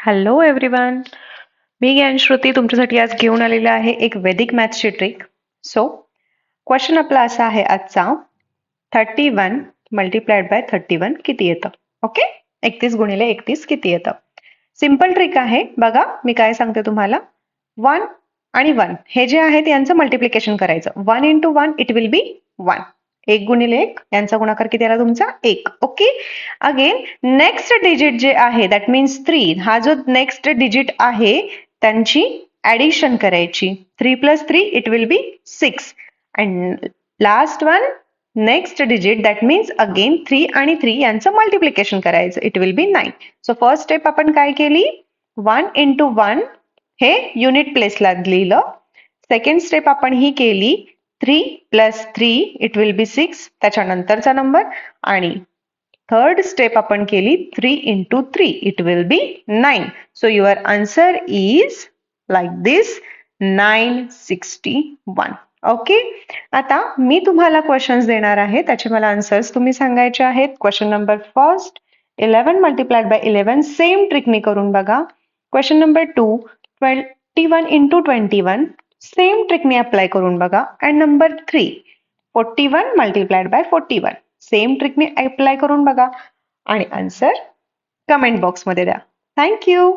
Hello everyone. मी ज्ञानश्रुती तुमच्यासाठी आज घेऊन आलेला आहे एक वैदिक मॅथ्सची ट्रिक. सो क्वेश्चन आपला असा आहे आजचा, 31 मल्टिप्लाइड बाय 31 किती येतं? ओके, 31 गुणिले 31 किती येतं? सिंपल ट्रिक आहे बघा. मी काय सांगते तुम्हाला, 1 आणि 1 हे जे आहेत यांचं मल्टिप्लिकेशन करायचं. 1 इंटू 1 इट विल बी 1. 1 गुणिले 1 यांचा गुणाकार किती आला तुमचा? 1. ओके, अगेन नेक्स्ट डिजिट जे आहे दॅट मीन्स 3, हा जो नेक्स्ट डिजिट आहे त्यांची ऍडिशन करायची. 3 plus 3 it will be 6. And last one next digit that means again 3 आणि 3 यांचं मल्टिप्लिकेशन करायचं. It will be 9. So first step आपण काय केली? 1 इंटू 1 हे युनिट प्लेसला लिहिलं. सेकंड स्टेप आपण ही केली, 3 प्लस 3 इट विल बी 6, त्याच्यानंतरचा नंबर. आणि थर्ड स्टेप आपण केली 3 into 3 it will be 9. So your answer is like this, 961. Okay, आता मी तुम्हाला क्वेश्चन्स देणार आहे, त्याचे मला आन्सर्स तुम्ही सांगायचे आहेत. Question number first, 11 multiplied by 11 same ट्रिकनी करून बघा. क्वेश्चन नंबर 2, 21 इंटू 21 सेम ट्रिकनी अप्लाय करून बघा. And number 3, 41 multiplied by 41 same ट्रिकने अप्लाय करून बघा आणि आन्सर कमेंट बॉक्समध्ये द्या. थँक्यू.